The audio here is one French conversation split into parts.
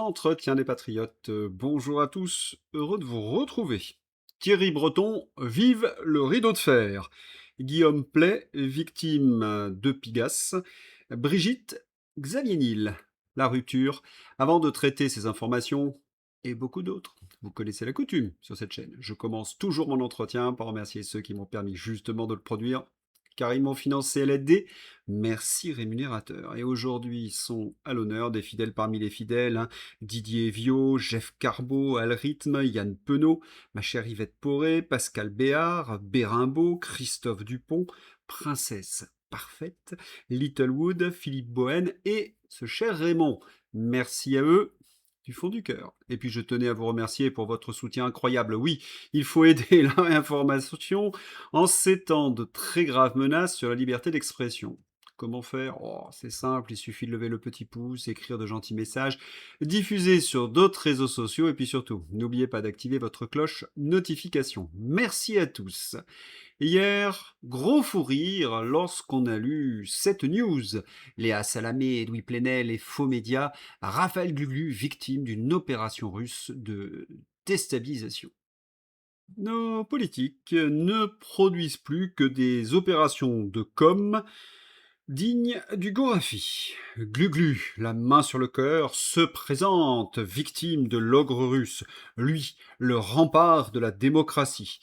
L'entretien des patriotes. Bonjour à tous, heureux de vous retrouver. Thierry Breton, vive le rideau de fer. Guillaume Play, victime de Pigasse. Brigitte, Xavier Niel, la rupture. Avant de traiter ces informations et beaucoup d'autres, vous connaissez la coutume sur cette chaîne. Je commence toujours mon entretien par remercier ceux qui m'ont permis justement de le produire, car ils m'ont financé l'aide. Merci rémunérateur. Et aujourd'hui sont à l'honneur des fidèles parmi les fidèles, hein. Didier Viau, Jeff Carbo, Alrythme, Yann Penaud, ma chère Yvette Poré, Pascal Béard, Bérimbaud, Christophe Dupont, Princesse Parfaite, Littlewood, Philippe Bohen et ce cher Raymond. Merci à eux du fond du cœur. Et puis je tenais à vous remercier pour votre soutien incroyable. Oui, il faut aider la réinformation en ces temps de très graves menaces sur la liberté d'expression. Comment faire? Oh, c'est simple, il suffit de lever le petit pouce, écrire de gentils messages, diffuser sur d'autres réseaux sociaux et puis surtout, n'oubliez pas d'activer votre cloche notification. Merci à tous. Hier, gros fou rire lorsqu'on a lu cette news. Léa Salamé, Edoui Plenel et faux médias, Raphaël Gluglu victime d'une opération russe de déstabilisation. Nos politiques ne produisent plus que des opérations de com dignes du Gorafi. Gluglu, la main sur le cœur, se présente victime de l'ogre russe, lui, le rempart de la démocratie.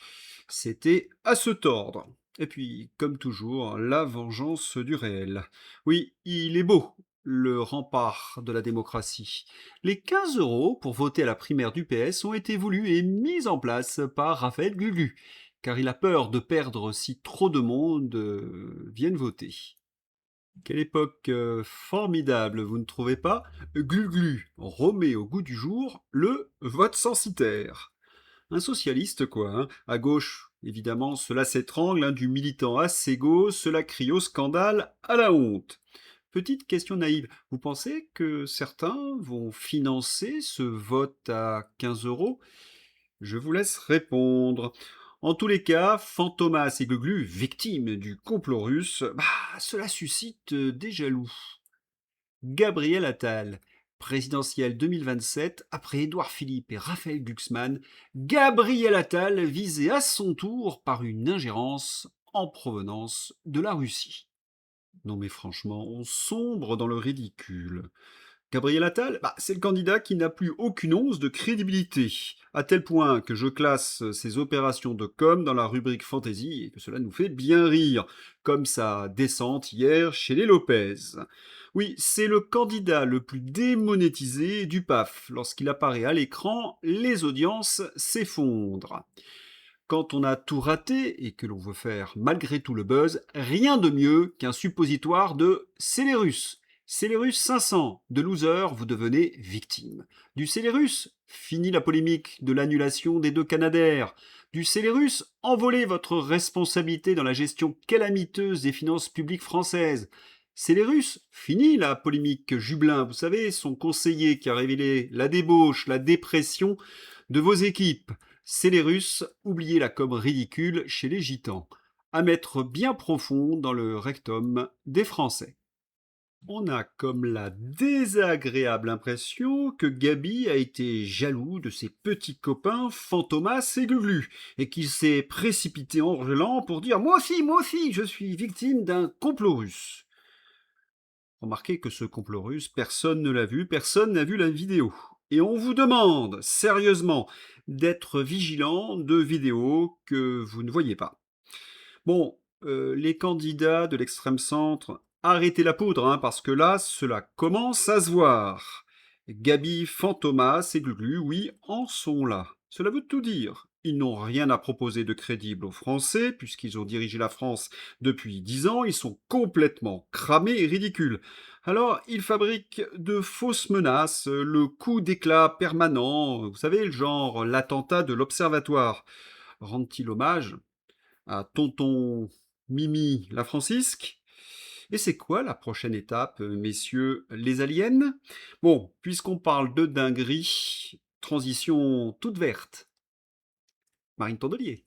C'était à se tordre. Et puis, comme toujours, la vengeance du réel. Oui, il est beau, le rempart de la démocratie. Les 15 euros pour voter à la primaire du PS ont été voulus et mis en place par Raphaël Glugu, car il a peur de perdre si trop de monde viennent voter. Quelle époque formidable, vous ne trouvez pas? Glu-glu remet au goût du jour le vote censitaire. Un socialiste, quoi, hein. À gauche, évidemment, cela s'étrangle, hein, du militant à Ségo, cela crie au scandale, à la honte. Petite question naïve, vous pensez que certains vont financer ce vote à 15 euros? Je vous laisse répondre. En tous les cas, Fantomas et Glu victimes du complot russe, cela suscite des jaloux. Gabriel Attal, présidentielle 2027, après Édouard Philippe et Raphaël Glucksmann, Gabriel Attal visé à son tour par une ingérence en provenance de la Russie. Non mais franchement, on sombre dans le ridicule. Gabriel Attal, c'est le candidat qui n'a plus aucune once de crédibilité, à tel point que je classe ses opérations de com dans la rubrique fantasy et que cela nous fait bien rire, comme sa descente hier chez les Lopez. Oui, c'est le candidat le plus démonétisé du PAF. Lorsqu'il apparaît à l'écran, les audiences s'effondrent. Quand on a tout raté et que l'on veut faire malgré tout le buzz, rien de mieux qu'un suppositoire de Célérus. Célérus 500, de loser, vous devenez victime. Du Célérus, fini la polémique de l'annulation des deux Canadair. Du Célérus, envolez votre responsabilité dans la gestion calamiteuse des finances publiques françaises. Célérus, fini la polémique Jublin, vous savez, son conseiller qui a révélé la débauche, la dépression de vos équipes. Célérus, oubliez la com ridicule chez les gitans. À mettre bien profond dans le rectum des Français. On a comme la désagréable impression que Gabi a été jaloux de ses petits copains Fantomas et Glu et qu'il s'est précipité en hurlant pour dire moi aussi, je suis victime d'un complot russe. Remarquez que ce complot russe, personne ne l'a vu, personne n'a vu la vidéo. Et on vous demande, sérieusement, d'être vigilant de vidéos que vous ne voyez pas. Bon, les candidats de l'extrême centre, arrêtez la poudre, hein, parce que là, cela commence à se voir. Gabi, Fantomas et Glu, oui, en sont là. Cela veut tout dire. Ils n'ont rien à proposer de crédible aux Français, puisqu'ils ont dirigé la France depuis 10 ans, ils sont complètement cramés et ridicules. Alors, ils fabriquent de fausses menaces, le coup d'éclat permanent, vous savez, le genre l'attentat de l'Observatoire. Rendent-ils hommage à tonton Mimi la Francisque? Et c'est quoi la prochaine étape, messieurs les aliens? Bon, puisqu'on parle de dinguerie, transition toute verte. Marine Tondelier.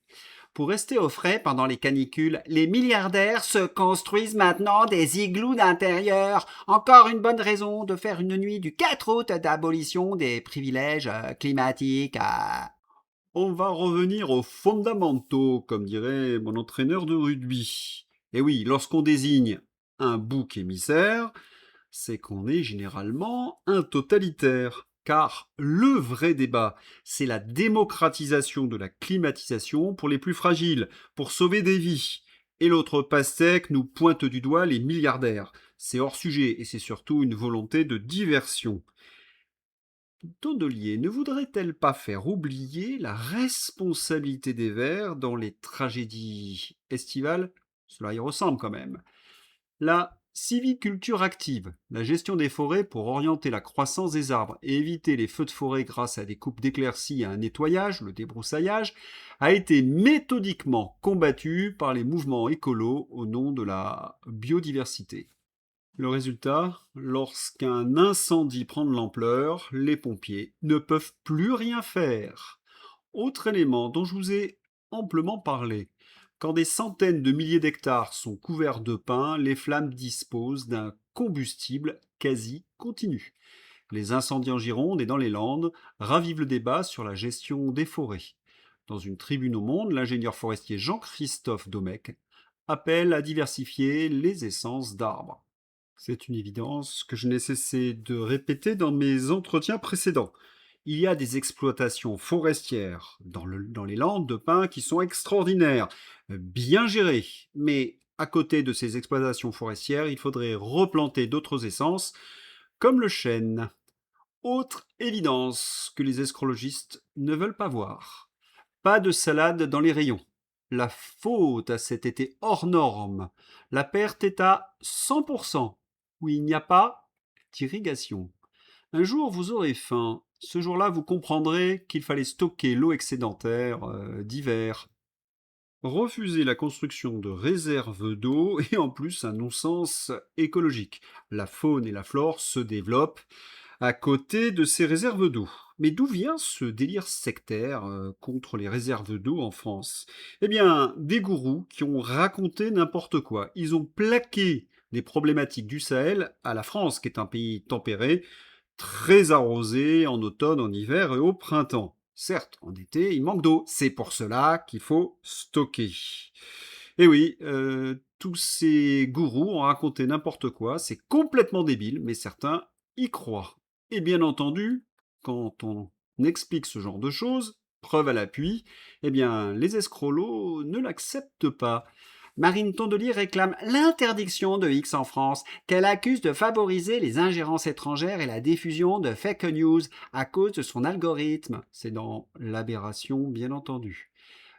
Pour rester au frais pendant les canicules, les milliardaires se construisent maintenant des igloos d'intérieur. Encore une bonne raison de faire une nuit du 4 août d'abolition des privilèges climatiques. On va revenir aux fondamentaux, comme dirait mon entraîneur de rugby. Et oui, lorsqu'on désigne un bouc émissaire, c'est qu'on est généralement un totalitaire. Car le vrai débat, c'est la démocratisation de la climatisation pour les plus fragiles, pour sauver des vies. Et l'autre pastèque nous pointe du doigt les milliardaires. C'est hors sujet et c'est surtout une volonté de diversion. Tondelier ne voudrait-elle pas faire oublier la responsabilité des Verts dans les tragédies estivales? Cela y ressemble quand même. La civiculture active, la gestion des forêts pour orienter la croissance des arbres et éviter les feux de forêt grâce à des coupes d'éclaircies et à un nettoyage, le débroussaillage, a été méthodiquement combattue par les mouvements écolos au nom de la biodiversité. Le résultat, lorsqu'un incendie prend de l'ampleur, les pompiers ne peuvent plus rien faire. Autre élément dont je vous ai amplement parlé, quand des centaines de milliers d'hectares sont couverts de pins, les flammes disposent d'un combustible quasi continu. Les incendies en Gironde et dans les Landes ravivent le débat sur la gestion des forêts. Dans une tribune au Monde, l'ingénieur forestier Jean-Christophe Domecq appelle à diversifier les essences d'arbres. C'est une évidence que je n'ai cessé de répéter dans mes entretiens précédents. Il y a des exploitations forestières dans les landes de pins qui sont extraordinaires, bien gérées. Mais à côté de ces exploitations forestières, il faudrait replanter d'autres essences, comme le chêne. Autre évidence que les écologistes ne veulent pas voir. Pas de salade dans les rayons. La faute à cet été hors norme. La perte est à 100%, où il n'y a pas d'irrigation. Un jour, vous aurez faim. Ce jour-là, vous comprendrez qu'il fallait stocker l'eau excédentaire d'hiver. Refuser la construction de réserves d'eau est en plus un non-sens écologique. La faune et la flore se développent à côté de ces réserves d'eau. Mais d'où vient ce délire sectaire contre les réserves d'eau en France? Eh bien, des gourous qui ont raconté n'importe quoi. Ils ont plaqué les problématiques du Sahel à la France, qui est un pays tempéré, très arrosé en automne, en hiver et au printemps. Certes, en été, il manque d'eau. C'est pour cela qu'il faut stocker. Et oui, tous ces gourous ont raconté n'importe quoi. C'est complètement débile, mais certains y croient. Et bien entendu, quand on explique ce genre de choses, preuve à l'appui, eh bien, les escrolos ne l'acceptent pas. Marine Tondelier réclame l'interdiction de X en France, qu'elle accuse de favoriser les ingérences étrangères et la diffusion de fake news à cause de son algorithme. C'est dans l'aberration, bien entendu.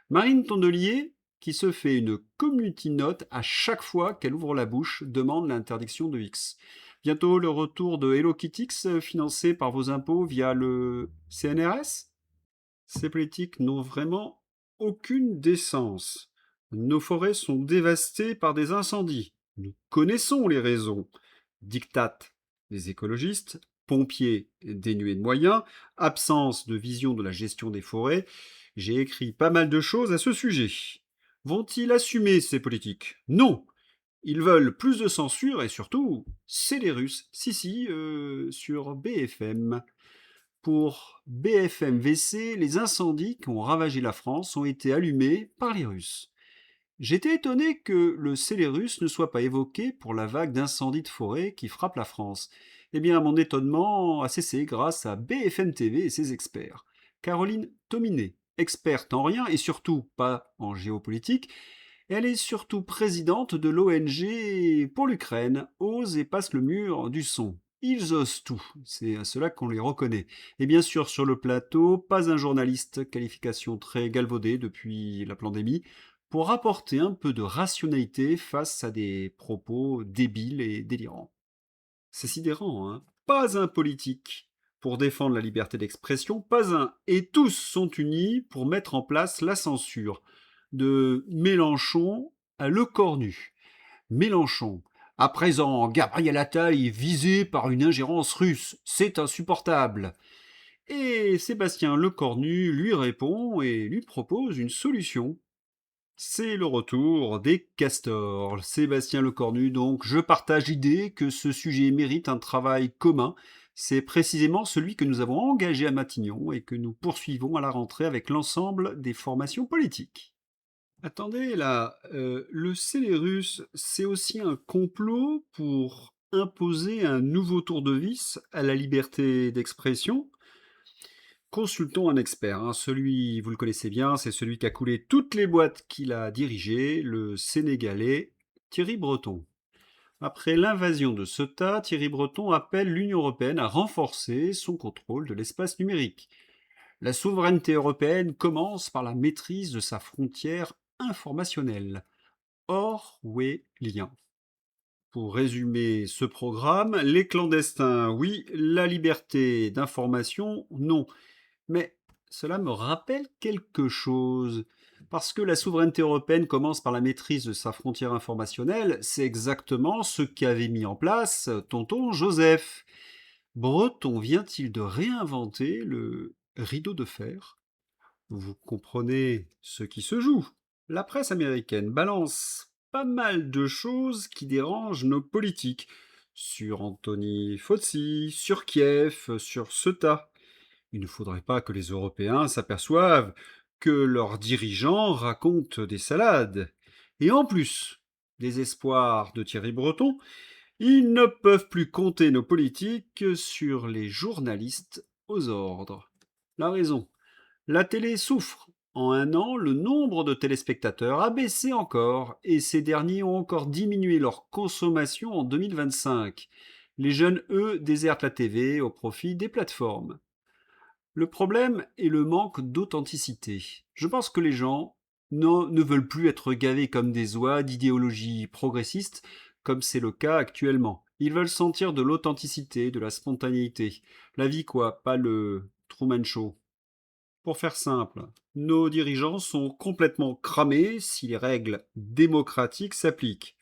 Marine Tondelier, qui se fait une community note à chaque fois qu'elle ouvre la bouche, demande l'interdiction de X. Bientôt le retour de Hello Kitty financé par vos impôts via le CNRS? Ces politiques n'ont vraiment aucune décence. Nos forêts sont dévastées par des incendies. Nous connaissons les raisons. Diktat des écologistes, pompiers dénués de moyens, absence de vision de la gestion des forêts. J'ai écrit pas mal de choses à ce sujet. Vont-ils assumer ces politiques? Non. Ils veulent plus de censure et surtout, c'est les Russes. Si, sur BFM. Pour BFM-VC, les incendies qui ont ravagé la France ont été allumés par les Russes. J'étais étonné que le Célérus ne soit pas évoqué pour la vague d'incendies de forêt qui frappe la France. Eh bien, mon étonnement a cessé grâce à BFM TV et ses experts. Caroline Tominet, experte en rien et surtout pas en géopolitique, elle est surtout présidente de l'ONG pour l'Ukraine, ose et passe le mur du son. Ils osent tout, c'est à cela qu'on les reconnaît. Et bien sûr, sur le plateau, pas un journaliste, qualification très galvaudée depuis la pandémie, pour apporter un peu de rationalité face à des propos débiles et délirants. C'est sidérant, hein? Pas un politique pour défendre la liberté d'expression, pas un. Et tous sont unis pour mettre en place la censure. De Mélenchon à Lecornu. Mélenchon. À présent, Gabriel Attal est visé par une ingérence russe. C'est insupportable. Et Sébastien Lecornu lui répond et lui propose une solution. C'est le retour des castors. Sébastien Lecornu, donc je partage l'idée que ce sujet mérite un travail commun. C'est précisément celui que nous avons engagé à Matignon et que nous poursuivons à la rentrée avec l'ensemble des formations politiques. Attendez là, le Célérus, c'est aussi un complot pour imposer un nouveau tour de vis à la liberté d'expression? Consultons un expert, hein. Celui, vous le connaissez bien, c'est celui qui a coulé toutes les boîtes qu'il a dirigées, le Sénégalais Thierry Breton. Après l'invasion de Ceuta, Thierry Breton appelle l'Union européenne à renforcer son contrôle de l'espace numérique. La souveraineté européenne commence par la maîtrise de sa frontière informationnelle. Orwellien. Pour résumer ce programme, les clandestins, oui, la liberté d'information, non. Mais cela me rappelle quelque chose. Parce que la souveraineté européenne commence par la maîtrise de sa frontière informationnelle, c'est exactement ce qu'avait mis en place tonton Joseph. Breton vient-il de réinventer le rideau de fer? Vous comprenez ce qui se joue. La presse américaine balance pas mal de choses qui dérangent nos politiques. Sur Anthony Fauci, sur Kiev, sur Ceuta. Il ne faudrait pas que les Européens s'aperçoivent que leurs dirigeants racontent des salades. Et en plus des espoirs de Thierry Breton, ils ne peuvent plus compter nos politiques sur les journalistes aux ordres. La raison, la télé souffre. En un an, le nombre de téléspectateurs a baissé encore et ces derniers ont encore diminué leur consommation en 2025. Les jeunes, eux, désertent la TV au profit des plateformes. Le problème est le manque d'authenticité. Je pense que les gens ne veulent plus être gavés comme des oies d'idéologie progressiste, comme c'est le cas actuellement. Ils veulent sentir de l'authenticité, de la spontanéité. La vie quoi, pas le Truman Show. Pour faire simple, nos dirigeants sont complètement cramés si les règles démocratiques s'appliquent.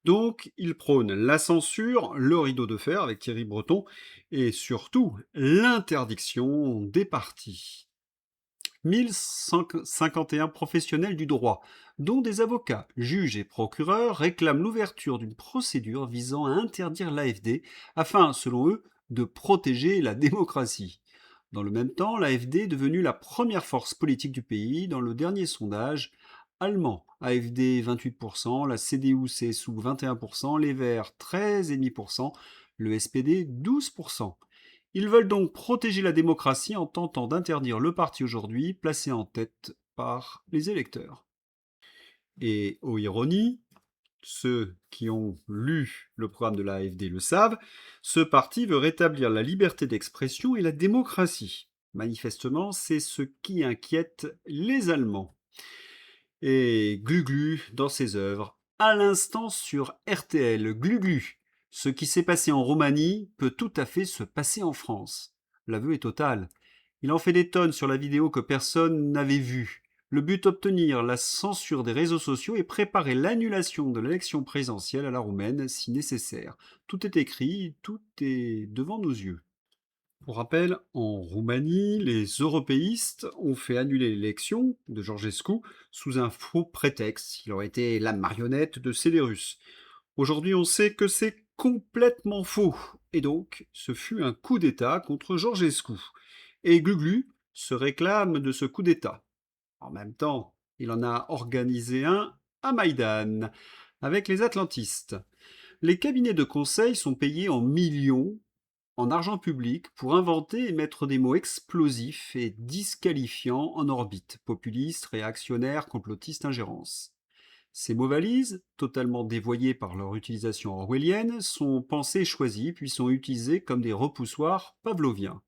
Donc, ils prônent la censure, le rideau de fer avec Thierry Breton, et surtout l'interdiction des partis. 1151 professionnels du droit, dont des avocats, juges et procureurs, réclament l'ouverture d'une procédure visant à interdire l'AfD afin, selon eux, de protéger la démocratie. Dans le même temps, l'AfD est devenue la première force politique du pays dans le dernier sondage allemand. AfD 28%, la CDU-CSU 21%, les Verts 13,5%, le SPD 12%. Ils veulent donc protéger la démocratie en tentant d'interdire le parti aujourd'hui, placé en tête par les électeurs. Et aux ironies, ceux qui ont lu le programme de l'AfD le savent, ce parti veut rétablir la liberté d'expression et la démocratie. Manifestement, c'est ce qui inquiète les Allemands. Et Gluglu dans ses œuvres, à l'instant sur RTL, Gluglu. Ce qui s'est passé en Roumanie peut tout à fait se passer en France. L'aveu est total. Il en fait des tonnes sur la vidéo que personne n'avait vue. Le but obtenir la censure des réseaux sociaux et préparer l'annulation de l'élection présidentielle à la roumaine si nécessaire. Tout est écrit, tout est devant nos yeux. Pour rappel, en Roumanie, les européistes ont fait annuler l'élection de Georgescu sous un faux prétexte. Il aurait été la marionnette de Célérus. Aujourd'hui, on sait que c'est complètement faux. Et donc, ce fut un coup d'État contre Georgescu. Et Gluglu se réclame de ce coup d'État. En même temps, il en a organisé un à Maïdan, avec les atlantistes. Les cabinets de conseil sont payés en millions en argent public pour inventer et mettre des mots explosifs et disqualifiants en orbite, populistes, réactionnaires, complotistes, ingérence. Ces mots valises, totalement dévoyés par leur utilisation orwellienne, sont pensés et choisis, puis sont utilisés comme des repoussoirs pavloviens.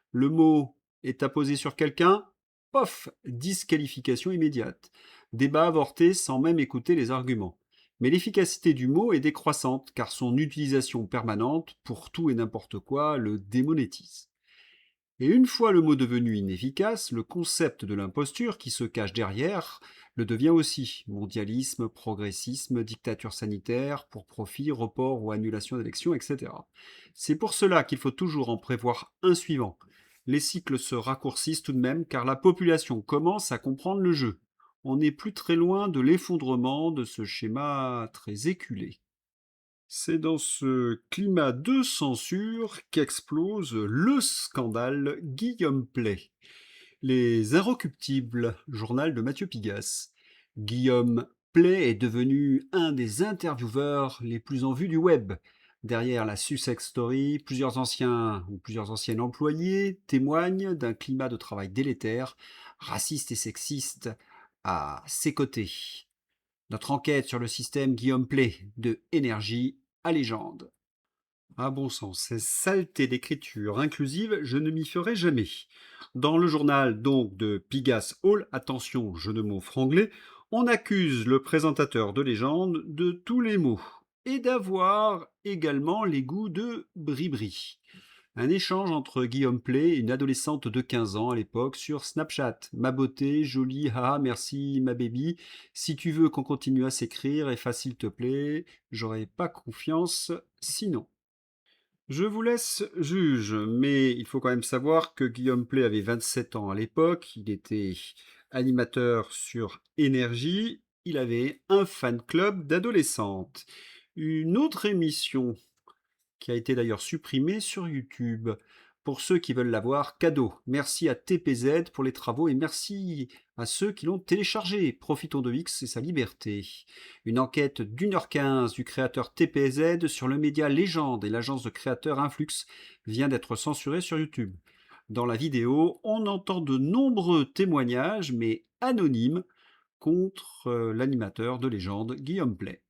Le mot est apposé sur quelqu'un, pof, disqualification immédiate. Débat avorté sans même écouter les arguments. Mais l'efficacité du mot est décroissante car son utilisation permanente pour tout et n'importe quoi le démonétise. Et une fois le mot devenu inefficace, le concept de l'imposture qui se cache derrière le devient aussi. Mondialisme, progressisme, dictature sanitaire, pour profit, report ou annulation d'élections, etc. C'est pour cela qu'il faut toujours en prévoir un suivant. Les cycles se raccourcissent tout de même car la population commence à comprendre le jeu. on n'est plus très loin de l'effondrement de ce schéma très éculé. C'est dans ce climat de censure qu'explose le scandale Guillaume Play. Les Inrecuptibles, journal de Mathieu Pigasse. Guillaume Play est devenu un des intervieweurs les plus en vue du web. Derrière la Sussex Story, plusieurs anciens ou plusieurs anciennes employés témoignent d'un climat de travail délétère, raciste et sexiste à ses côtés. Notre enquête sur le système Guillaume Play de Énergie à légende. À bon sens, ces saletés d'écriture inclusive, je ne m'y ferai jamais. Dans le journal donc de Pigasse Hall, attention, jeu de mots franglais, on accuse le présentateur de légende de tous les maux et d'avoir également les goûts de Bribri. Un échange entre Guillaume Play et une adolescente de 15 ans à l'époque sur Snapchat. Ma beauté, jolie, haha, merci ma baby. Si tu veux qu'on continue à s'écrire, efface s'il te plaît, j'aurais pas confiance sinon. Je vous laisse juge, mais il faut quand même savoir que Guillaume Play avait 27 ans à l'époque, il était animateur sur Énergie, il avait un fan club d'adolescentes. Une autre émission qui a été d'ailleurs supprimée sur YouTube. Pour ceux qui veulent l'avoir, cadeau. Merci à TPZ pour les travaux et merci à ceux qui l'ont téléchargé. Profitons de X et sa liberté. Une enquête d'1h15 du créateur TPZ sur le média Légende et l'agence de créateurs Influx vient d'être censurée sur YouTube. Dans la vidéo, on entend de nombreux témoignages, mais anonymes, contre l'animateur de Légende, Guillaume Play.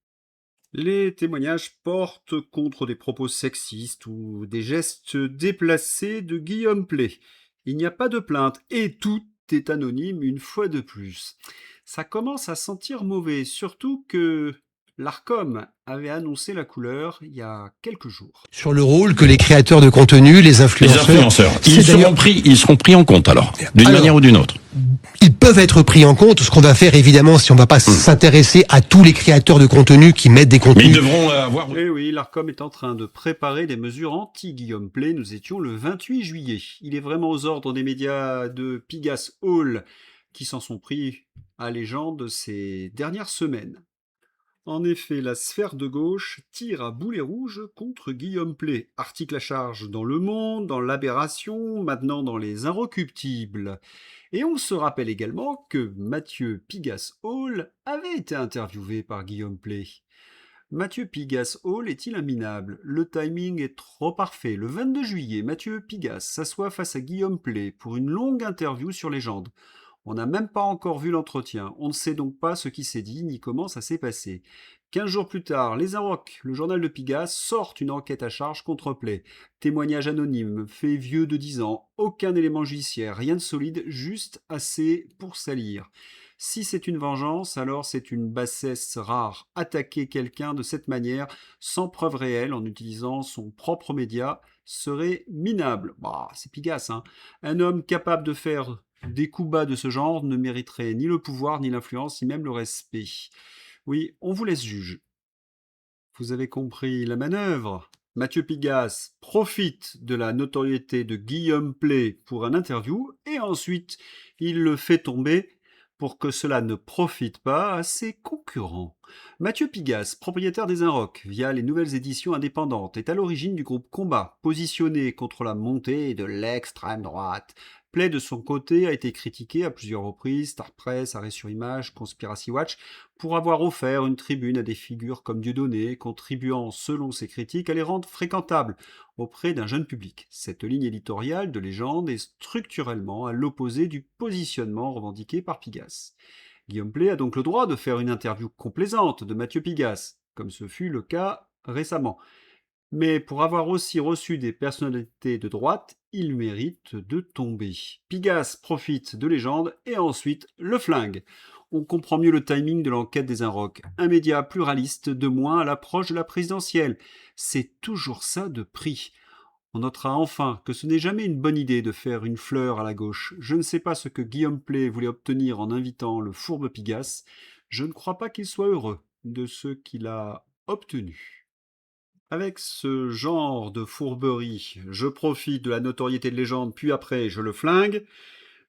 Les témoignages portent contre des propos sexistes ou des gestes déplacés de Guillaume Play. Il n'y a pas de plainte et tout est anonyme une fois de plus. Ça commence à sentir mauvais, surtout que l'Arcom avait annoncé la couleur il y a quelques jours. Sur le rôle que les créateurs de contenu, les influenceurs, ils seront pris en compte alors, d'une manière ou d'une autre. Ils peuvent être pris en compte. Ce qu'on va faire évidemment, si on ne va pas s'intéresser à tous les créateurs de contenu qui mettent des contenus. Mais ils devront avoir... Eh oui, l'Arcom est en train de préparer des mesures anti-Guillaume Play. Nous étions le 28 juillet. Il est vraiment aux ordres des médias de Pigasse Hall qui s'en sont pris à légende ces dernières semaines. En effet, la sphère de gauche tire à boulet rouge contre Guillaume Play. Article à charge dans Le Monde, dans l'Aberration, maintenant dans Les Inrecuptibles. Et on se rappelle également que Mathieu Pigasse Hall avait été interviewé par Guillaume Play. Mathieu Pigasse Hall est-il un minable? Le timing est trop parfait. Le 22 juillet, Mathieu Pigasse s'assoit face à Guillaume Play pour une longue interview sur Légende. On n'a même pas encore vu l'entretien, on ne sait donc pas ce qui s'est dit ni comment ça s'est passé. 15 jours plus tard, Les Inrocks, le journal de Pigasse, sortent une enquête à charge contre Play. Témoignage anonyme, fait vieux de 10 ans, aucun élément judiciaire, rien de solide, juste assez pour salir. Si c'est une vengeance, alors c'est une bassesse rare. Attaquer quelqu'un de cette manière, sans preuve réelle, en utilisant son propre média, serait minable. Bah, c'est Pigasse, hein. Un homme capable de faire des coups bas de ce genre ne mériteraient ni le pouvoir, ni l'influence, ni même le respect. Oui, on vous laisse juge. Vous avez compris la manœuvre. Mathieu Pigasse profite de la notoriété de Guillaume Play pour un interview et ensuite il le fait tomber pour que cela ne profite pas à ses concurrents. Mathieu Pigasse, propriétaire des Inrocks via les nouvelles éditions indépendantes, est à l'origine du groupe Combat, positionné contre la montée de l'extrême droite. Play, de son côté, a été critiqué à plusieurs reprises, Star Press, Arrêt sur Image, Conspiracy Watch, pour avoir offert une tribune à des figures comme Dieudonné, contribuant, selon ses critiques, à les rendre fréquentables auprès d'un jeune public. Cette ligne éditoriale de Légende est structurellement à l'opposé du positionnement revendiqué par Pigasse. Guillaume Play a donc le droit de faire une interview complaisante de Mathieu Pigasse, comme ce fut le cas récemment. Mais pour avoir aussi reçu des personnalités de droite, il mérite de tomber. Pigasse profite de Légende et ensuite le flingue. On comprend mieux le timing de l'enquête des Inrocks. Un média pluraliste de moins à l'approche de la présidentielle. C'est toujours ça de prix. On notera enfin que ce n'est jamais une bonne idée de faire une fleur à la gauche. Je ne sais pas ce que Guillaume Play voulait obtenir en invitant le fourbe Pigasse. Je ne crois pas qu'il soit heureux de ce qu'il a obtenu. Avec ce genre de fourberie, je profite de la notoriété de Légende, puis après je le flingue.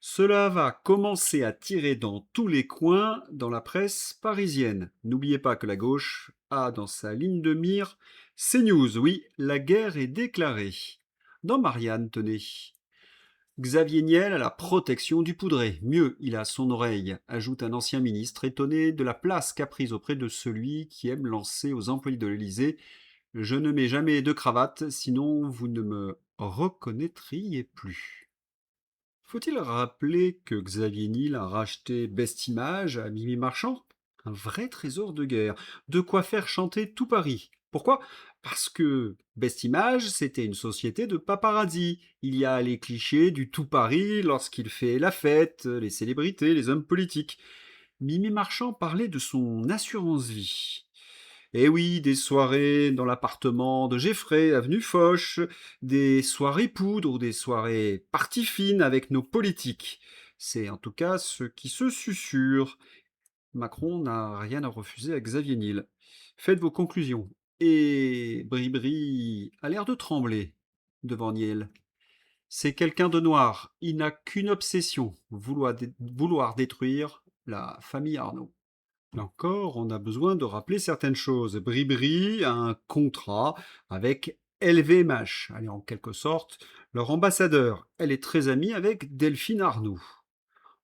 Cela va commencer à tirer dans tous les coins dans la presse parisienne. N'oubliez pas que la gauche a dans sa ligne de mire CNews. Oui, la guerre est déclarée. Dans Marianne, tenez. Xavier Niel a la protection du poudré. Mieux, il a son oreille, ajoute un ancien ministre étonné de la place qu'a prise auprès de celui qui aime lancer aux employés de l'Élysée: je ne mets jamais de cravate, sinon vous ne me reconnaîtriez plus. Faut-il rappeler que Xavier Niel a racheté Best Image à Mimi Marchand? Un vrai trésor de guerre, de quoi faire chanter tout Paris. Pourquoi? Parce que Best Image, c'était une société de paparazzi. Il y a les clichés du tout Paris lorsqu'il fait la fête, les célébrités, les hommes politiques. Mimi Marchand parlait de son assurance vie. Et oui, des soirées dans l'appartement de Geffrey, avenue Foch, des soirées poudre ou des soirées parties fines avec nos politiques. C'est en tout cas ce qui se susurre. Macron n'a rien à refuser à Xavier Niel. Faites vos conclusions. Et Bribri a l'air de trembler devant Niel. C'est quelqu'un de noir. Il n'a qu'une obsession, vouloir détruire la famille Arnaud. Là encore, on a besoin de rappeler certaines choses. Bribri a un contrat avec LVMH, elle est en quelque sorte leur ambassadeur. Elle est très amie avec Delphine Arnaud.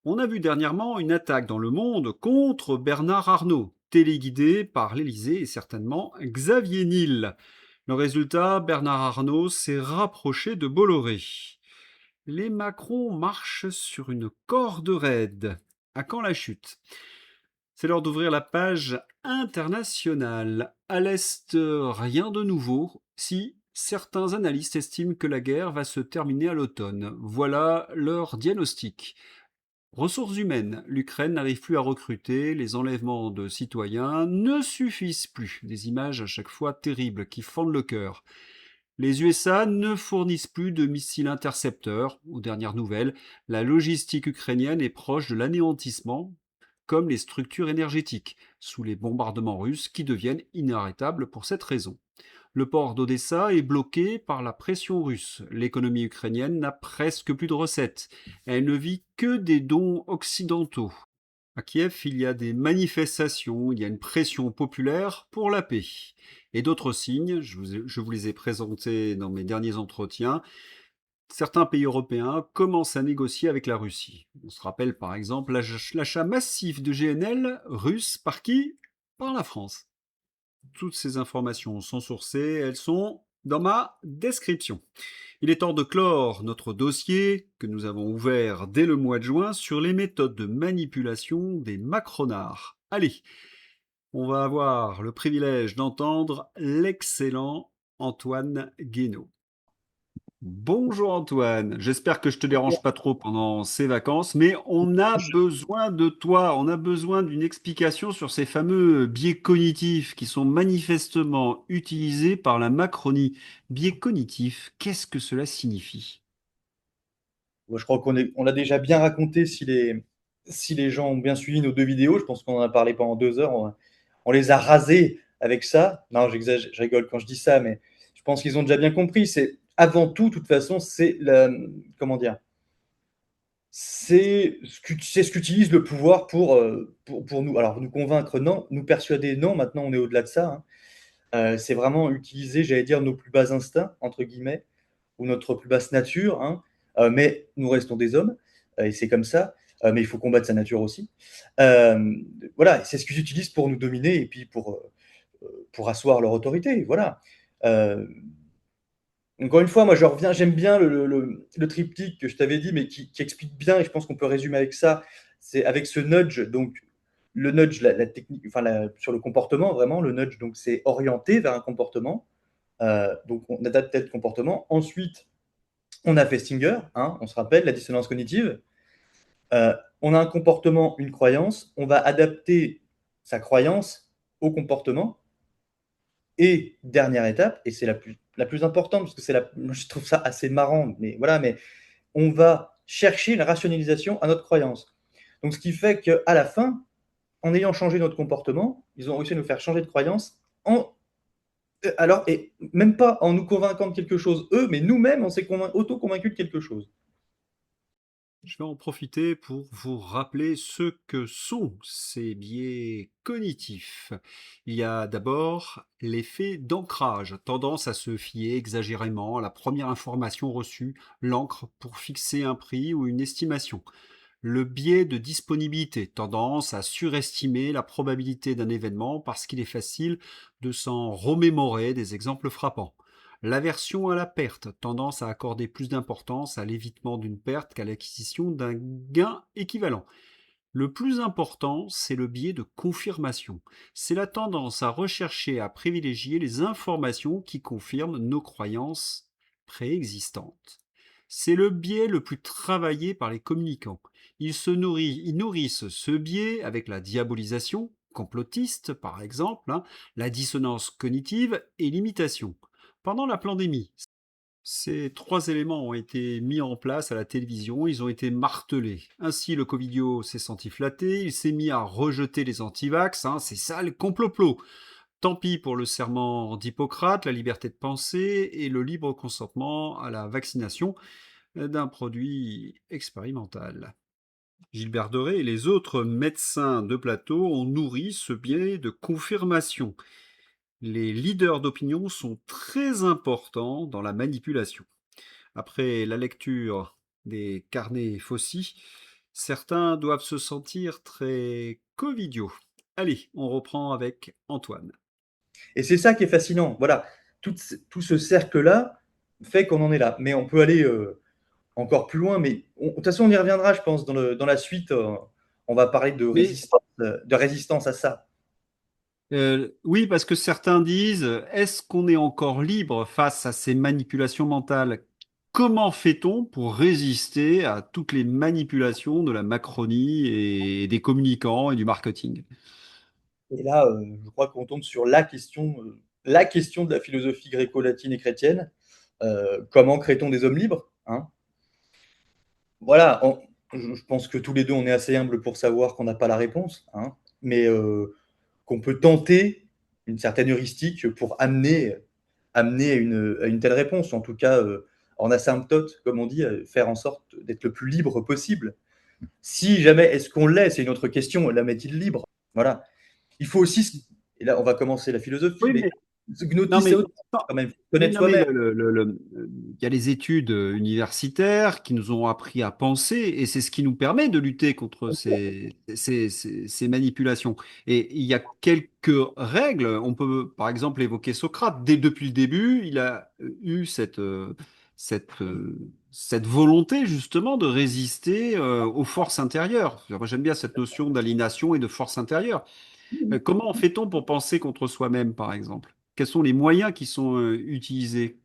On a vu dernièrement une attaque dans Le Monde contre Bernard Arnault, téléguidé par l'Élysée et certainement Xavier Niel. Le résultat, Bernard Arnault s'est rapproché de Bolloré. Les Macron marchent sur une corde raide. À quand la chute? C'est l'heure d'ouvrir la page internationale. À l'Est, rien de nouveau. Si certains analystes estiment que la guerre va se terminer à l'automne, voilà leur diagnostic. Ressources humaines, l'Ukraine n'arrive plus à recruter, les enlèvements de citoyens ne suffisent plus. Des images à chaque fois terribles qui fendent le cœur. Les USA ne fournissent plus de missiles intercepteurs. Aux dernières nouvelles, la logistique ukrainienne est proche de l'anéantissement, comme les structures énergétiques, sous les bombardements russes qui deviennent inarrêtables pour cette raison. Le port d'Odessa est bloqué par la pression russe. L'économie ukrainienne n'a presque plus de recettes. Elle ne vit que des dons occidentaux. À Kiev, il y a des manifestations, il y a une pression populaire pour la paix. Et d'autres signes, je vous les ai présentés dans mes derniers entretiens. Certains pays européens commencent à négocier avec la Russie. On se rappelle par exemple l'achat massif de GNL russe par qui? Par la France. Toutes ces informations sont sourcées, elles sont dans ma description. Il est temps de clore notre dossier que nous avons ouvert dès le mois de juin sur les méthodes de manipulation des macronards. Allez, on va avoir le privilège d'entendre l'excellent Antoine Guénaud. Bonjour Antoine, j'espère que je te dérange pas trop pendant ces vacances, mais on a besoin de toi, on a besoin d'une explication sur ces fameux biais cognitifs qui sont manifestement utilisés par la Macronie. Biais cognitifs, qu'est-ce que cela signifie? Moi, je crois on l'a déjà bien raconté si les gens ont bien suivi nos deux vidéos. Je pense qu'on en a parlé pendant 2 heures. On les a rasés avec ça. Non, j'exagère, je rigole quand je dis ça, mais je pense qu'ils ont déjà bien compris. C'est avant tout, de toute façon, comment dire, c'est ce qu'utilise le pouvoir pour nous. Alors, nous convaincre, non. Nous persuader, non. Maintenant, on est au-delà de ça, hein. C'est vraiment utiliser, j'allais dire, nos plus bas instincts, entre guillemets, ou notre plus basse nature, hein. Mais nous restons des hommes, et c'est comme ça. Mais il faut combattre sa nature aussi. Euh, voilà, c'est ce qu'ils utilisent pour nous dominer et puis pour asseoir leur autorité. Voilà. Euh, Encore une fois, moi je reviens, j'aime bien le triptyque que je t'avais dit, mais qui explique bien, et je pense qu'on peut résumer avec ça. C'est avec ce nudge, donc le nudge, la technique, enfin sur le comportement, vraiment, le nudge, donc c'est orienté vers un comportement. Donc on adapte tel comportement. Ensuite, on a Festinger, hein, on se rappelle, la dissonance cognitive. On a un comportement, une croyance, on va adapter sa croyance au comportement. Et dernière étape, et c'est la plus importante, parce que moi, je trouve ça assez marrant, mais voilà, mais on va chercher la rationalisation à notre croyance. Donc ce qui fait qu'à la fin, en ayant changé notre comportement, ils ont réussi à nous faire changer de croyance alors, et même pas en nous convainquant de quelque chose, eux, mais nous-mêmes, on s'est auto-convaincus de quelque chose. Je vais en profiter pour vous rappeler ce que sont ces biais cognitifs. Il y a d'abord l'effet d'ancrage, tendance à se fier exagérément à la première information reçue, l'ancre pour fixer un prix ou une estimation. Le biais de disponibilité, tendance à surestimer la probabilité d'un événement parce qu'il est facile de s'en remémorer des exemples frappants. L'aversion à la perte, tendance à accorder plus d'importance à l'évitement d'une perte qu'à l'acquisition d'un gain équivalent. Le plus important, c'est le biais de confirmation. C'est la tendance à rechercher à privilégier les informations qui confirment nos croyances préexistantes. C'est le biais le plus travaillé par les communicants. Ils nourrissent ce biais avec la diabolisation, complotiste par exemple, la dissonance cognitive et l'imitation. Pendant la pandémie, ces trois éléments ont été mis en place à la télévision, ils ont été martelés. Ainsi, le Covidio s'est senti flatté, il s'est mis à rejeter les antivax, c'est ça le complot. Tant pis pour le serment d'Hippocrate, la liberté de penser et le libre consentement à la vaccination d'un produit expérimental. Gilbert Doré et les autres médecins de plateau ont nourri ce biais de confirmation. Les leaders d'opinion sont très importants dans la manipulation. Après la lecture des carnets Fossi, certains doivent se sentir très covidiaux. Allez, on reprend avec Antoine. Et c'est ça qui est fascinant. Voilà, tout ce cercle-là fait qu'on en est là. Mais on peut aller encore plus loin. Mais de toute façon, on y reviendra, je pense, dans la suite. On va parler Mais de résistance à ça. oui, parce que certains disent, est-ce qu'on est encore libre face à ces manipulations mentales? Comment fait-on pour résister à toutes les manipulations de la Macronie et des communicants et du marketing? Et là, je crois qu'on tombe sur la question de la philosophie gréco-latine et chrétienne. Comment crée-t-on des hommes libres, hein? Voilà, je pense que tous les deux, on est assez humbles pour savoir qu'on n'a pas la réponse, hein, mais qu'on peut tenter une certaine heuristique pour amener à une telle réponse, en tout cas en asymptote, comme on dit, faire en sorte d'être le plus libre possible. Si jamais, est-ce qu'on l'est, c'est une autre question, l'homme est-il libre? Voilà. Il faut aussi, et là on va commencer la philosophie, Oui, mais mais non, gnotis et mais autres, non, quand même, oui, connaître non, mais soi-même. il y a les études universitaires qui nous ont appris à penser, et c'est ce qui nous permet de lutter contre ces manipulations. Et il y a quelques règles. On peut, par exemple, évoquer Socrate. Depuis le début, il a eu cette, euh, cette volonté justement de résister aux forces intérieures. Moi, j'aime bien cette notion d'aliénation et de force intérieure. Comment fait-on pour penser contre soi-même, par exemple? Quels sont les moyens qui sont utilisés?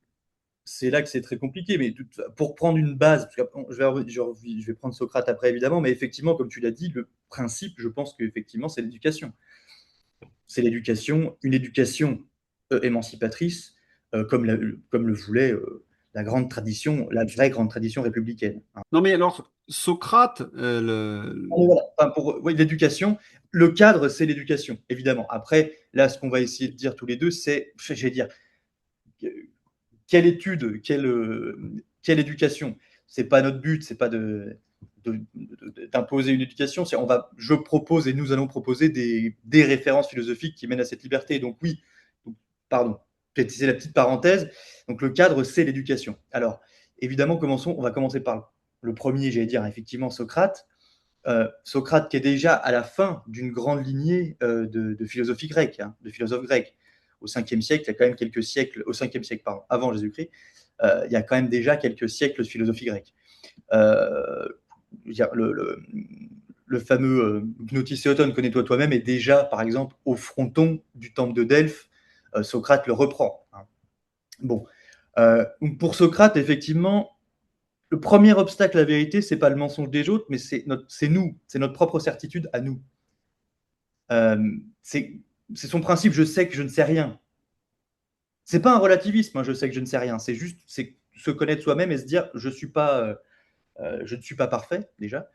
C'est là que c'est très compliqué, mais pour prendre une base, parce que je vais prendre Socrate après évidemment, mais effectivement, comme tu l'as dit, le principe, je pense qu'effectivement, c'est l'éducation. C'est l'éducation, une éducation émancipatrice, comme le voulait la grande tradition, la vraie grande tradition républicaine, hein. Non, mais alors, Socrate, Mais voilà, enfin, oui, l'éducation, le cadre, c'est l'éducation, évidemment. Après, là, ce qu'on va essayer de dire tous les deux, c'est, je vais dire, quelle étude, quelle éducation? C'est pas notre but, c'est pas d'imposer une éducation. Je propose et nous allons proposer des références philosophiques qui mènent à cette liberté. Donc oui, pardon, c'est la petite parenthèse. Donc le cadre, c'est l'éducation. Alors évidemment, on va commencer par le premier, j'allais dire effectivement Socrate. Socrate qui est déjà à la fin d'une grande lignée de philosophie grecque, hein, de philosophes grecs. Au 5e siècle, il y a quand même quelques siècles, au 5e siècle, pardon, avant Jésus-Christ, il y a quand même déjà quelques siècles de philosophie grecque. Euh, le fameux Gnotisséoton, connais-toi toi-même, est déjà, par exemple, au fronton du temple de Delphes, Socrate le reprend, hein. Bon, pour Socrate, effectivement, le premier obstacle à la vérité, c'est pas le mensonge des autres, mais c'est nous, c'est notre propre certitude à nous. C'est son principe, je sais que je ne sais rien. C'est pas un relativisme, hein, je sais que je ne sais rien. C'est juste se connaître soi-même et se dire je ne suis pas parfait déjà.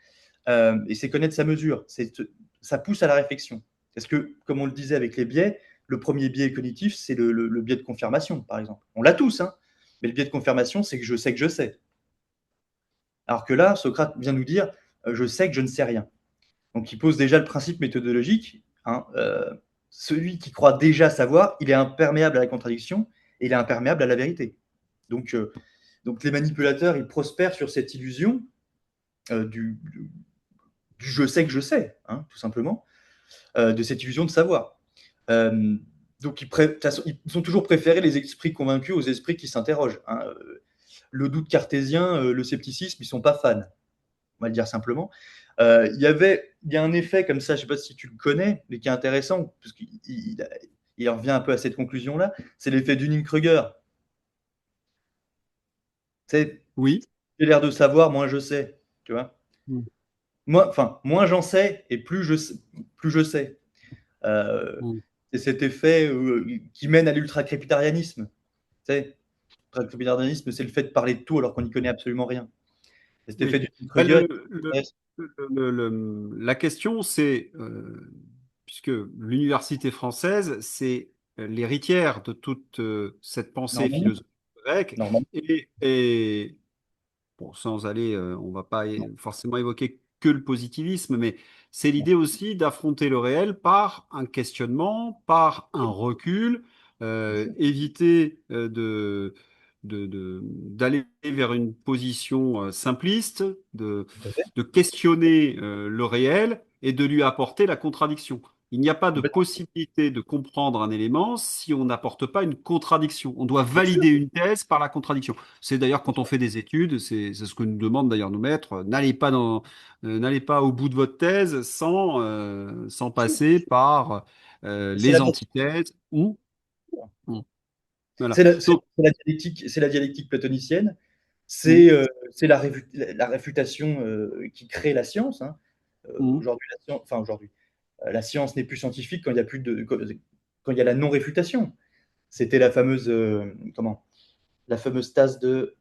Et c'est connaître sa mesure. Ça pousse à la réflexion. Parce que, comme on le disait avec les biais, le premier biais cognitif, c'est le biais de confirmation, par exemple. On l'a tous, hein, mais le biais de confirmation, c'est que je sais que je sais. Alors que là, Socrate vient nous dire je sais que je ne sais rien. Donc il pose déjà le principe méthodologique. Hein, celui qui croit déjà savoir, il est imperméable à la contradiction et il est imperméable à la vérité. Donc, donc les manipulateurs, ils prospèrent sur cette illusion du je sais que je sais, hein, tout simplement, de cette illusion de savoir. Euh, donc ils ont toujours préféré les esprits convaincus aux esprits qui s'interrogent. Hein. Le doute cartésien, le scepticisme, ils ne sont pas fans, on va le dire simplement. Il y a un effet comme ça, je ne sais pas si tu le connais, mais qui est intéressant, parce qu'il revient un peu à cette conclusion-là, c'est l'effet Dunning-Kruger. C'est Oui. j'ai l'air de savoir, moins je sais, tu vois. Mm. Moins j'en sais et plus je sais. Euh, Mm. c'est cet effet qui mène à l'ultra-crépitarianisme. Tu sais, l'ultra-crépitarianisme, c'est le fait de parler de tout alors qu'on n'y connaît absolument rien. Et cet effet Oui. du Bah, Kruger, la question, c'est, puisque l'université française, c'est l'héritière de toute cette pensée normalement, philosophique grecque, normalement, et bon, sans aller, on va pas non. forcément évoquer que le positivisme, mais c'est l'idée aussi d'affronter le réel par un questionnement, par un recul, éviter d'aller vers une position simpliste, Tout à fait. de questionner le réel et de lui apporter la contradiction. Il n'y a pas de Complètement. possibilité de comprendre un élément si on n'apporte pas une contradiction. On doit Bien sûr, valider une thèse par la contradiction. C'est d'ailleurs bien quand on sûr. fait des études, c'est ce que nous demandent d'ailleurs nos maîtres. N'allez pas au bout de votre thèse sans passer par C'est les la, antithèses ou voilà. Donc, c'est la dialectique platonicienne, ou- c'est la réfutation qui crée la science. Hein. ou- Aujourd'hui, la science n'est plus scientifique quand il y a quand il y a la non-réfutation. C'était la fameuse, la fameuse tasse de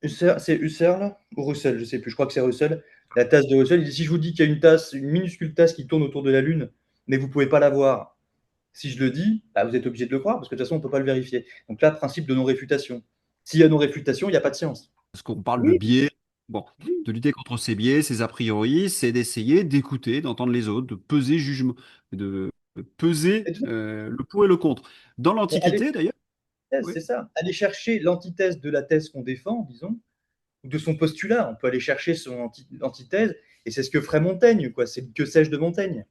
Husserl, c'est Husserl ou Russell, je sais plus, je crois que c'est Russell. La tasse de Russell, il dit si je vous dis qu'il y a une tasse, une minuscule tasse qui tourne autour de la Lune, mais vous ne pouvez pas la voir, si je le dis, bah, vous êtes obligé de le croire, parce que de toute façon, on ne peut pas le vérifier. Donc là, principe de non-réfutation. S'il y a non-réfutation, il n'y a pas de science. parce qu'on parle de Oui, biais, bon, oui, de lutter contre ces biais, ces a priori, c'est d'essayer d'écouter, d'entendre les autres, de peser jugement, de peser c'est tout. le pour et le contre. Dans Mais allez, l'Antiquité, d'ailleurs, oui. c'est ça. Aller chercher l'antithèse de la thèse qu'on défend, disons, ou de son postulat. On peut aller chercher son antithèse, et c'est ce que ferait Montaigne, quoi. C'est le que sais-je de Montaigne.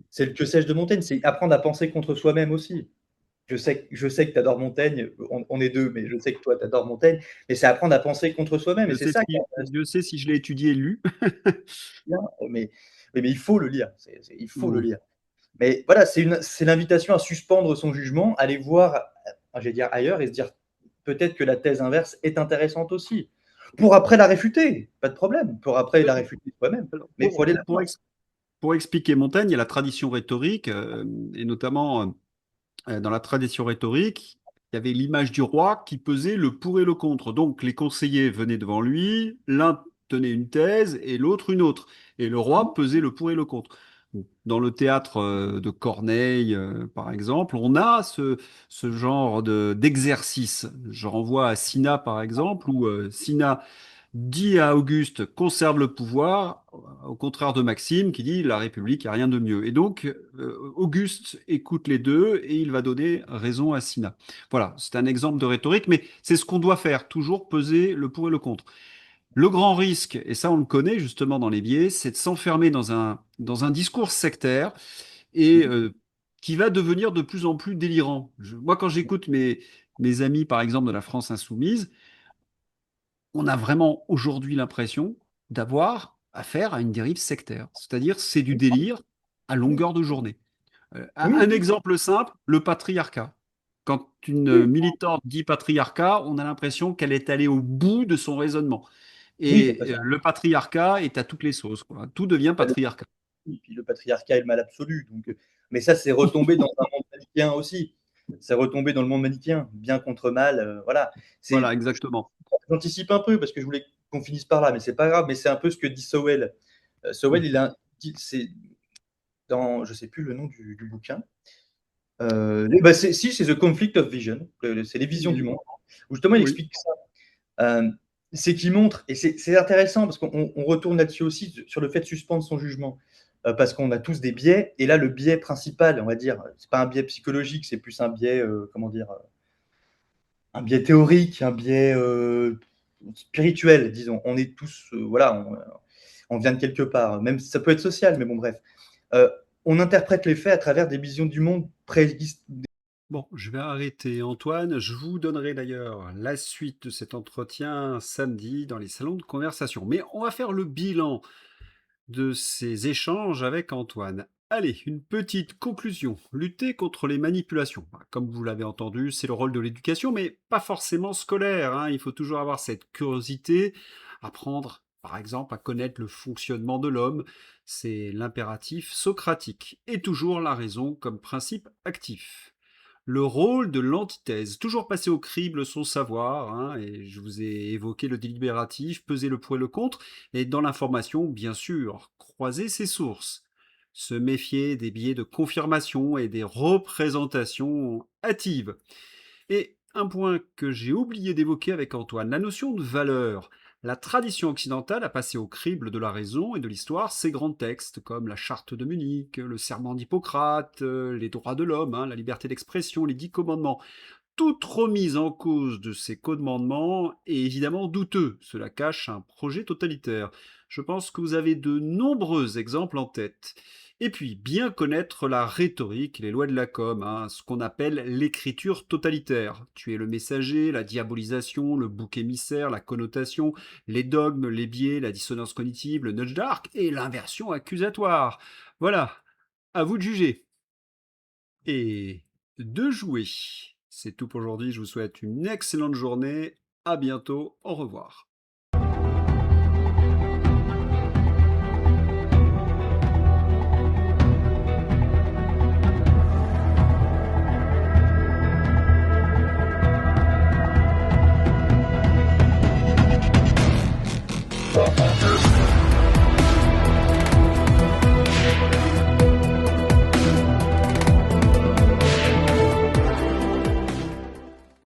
C'est le que sais-je de Montaigne, c'est apprendre à penser contre soi-même aussi. Je sais que tu adores Montaigne, on est deux, mais je sais que toi, tu adores Montaigne, mais c'est apprendre à penser contre soi-même, et c'est ça qui est Dieu sait si je l'ai étudié et lu. bien, mais il faut le lire, il faut le Mm. lire. Mais voilà, c'est l'invitation à suspendre son jugement, aller voir, j'allais dire ailleurs, et se dire peut-être que la thèse inverse est intéressante aussi. Pour après la réfuter, pas de problème, pour après la réfuter soi-même, Alors, mais il faut aller la voir. pour expliquer Montaigne, il y a la tradition rhétorique, et notamment dans la tradition rhétorique, il y avait l'image du roi qui pesait le pour et le contre. Donc les conseillers venaient devant lui, l'un tenait une thèse et l'autre une autre. Et le roi pesait le pour et le contre. Dans le théâtre de Corneille, par exemple, on a ce genre d'exercice. Je renvoie à Cinna, par exemple, où Cinna dit à Auguste conserve le pouvoir, au contraire de Maxime qui dit la République, il n'y a rien de mieux. Et donc, Auguste écoute les deux et il va donner raison à Cinna. Voilà, c'est un exemple de rhétorique, mais c'est ce qu'on doit faire, toujours peser le pour et le contre. Le grand risque, et ça on le connaît justement dans les biais, c'est de s'enfermer dans un discours sectaire et qui va devenir de plus en plus délirant. Moi, quand j'écoute mes amis, par exemple, de la France insoumise, on a vraiment aujourd'hui l'impression d'avoir affaire à une dérive sectaire. C'est-à-dire, c'est du délire à longueur de journée. Un Oui, exemple simple, le patriarcat. Quand une oui, militante dit patriarcat, on a l'impression qu'elle est allée au bout de son raisonnement. oui, Et le patriarcat est à toutes les sauces, quoi. Tout devient complètement. patriarcat. Et puis le patriarcat est le mal absolu. Donc, mais ça, c'est retombé dans un monde manichéen aussi. C'est retombé dans le monde manichéen, bien contre mal. Voilà. Voilà, C'est, exactement. j'anticipe un peu parce que je voulais qu'on finisse par là, mais c'est pas grave. Mais c'est un peu ce que dit Sowell. Sowell, c'est dans, je sais plus le nom du bouquin. Si, c'est The Conflict of Vision. C'est les visions du monde. Où justement, il Oui. explique ça. c'est qu'il montre, et c'est intéressant parce qu'on retourne là-dessus aussi, sur le fait de suspendre son jugement. Parce qu'on a tous des biais, et là, le biais principal, on va dire, c'est pas un biais psychologique, c'est plus un biais, comment dire, un biais théorique, un biais spirituel, disons. On est tous, voilà, on vient de quelque part, même si ça peut être social, mais bon, bref. Euh, on interprète les faits à travers des visions du monde préexistantes. Bon, je vais arrêter Antoine. Je vous donnerai d'ailleurs la suite de cet entretien samedi dans les salons de conversation. Mais on va faire le bilan de ces échanges avec Antoine. Allez, une petite conclusion. Lutter contre les manipulations. Bah, comme vous l'avez entendu, c'est le rôle de l'éducation, mais pas forcément scolaire, hein. Il faut toujours avoir cette curiosité, apprendre, par exemple, à connaître le fonctionnement de l'homme. C'est l'impératif socratique. Et toujours la raison comme principe actif. Le rôle de l'antithèse, toujours passer au crible son savoir, hein, et je vous ai évoqué le délibératif, peser le pour et le contre, et dans l'information, bien sûr, croiser ses sources. Se méfier des biais de confirmation et des représentations hâtives. Et un point que j'ai oublié d'évoquer avec Antoine, la notion de valeur. La tradition occidentale a passé au crible de la raison et de l'histoire ces grands textes comme la Charte de Munich, le Serment d'Hippocrate, les droits de l'homme, hein, la liberté d'expression, les 10 commandements. Toute remise en cause de ces commandements est évidemment douteux. Cela cache un projet totalitaire. Je pense que vous avez de nombreux exemples en tête. Et puis, bien connaître la rhétorique, les lois de la com, hein, ce qu'on appelle l'écriture totalitaire. Tuer le messager, la diabolisation, le bouc émissaire, la connotation, les dogmes, les biais, la dissonance cognitive, le nudge dark et l'inversion accusatoire. Voilà, à vous de juger. Et de jouer. C'est tout pour aujourd'hui, je vous souhaite une excellente journée, à bientôt, au revoir.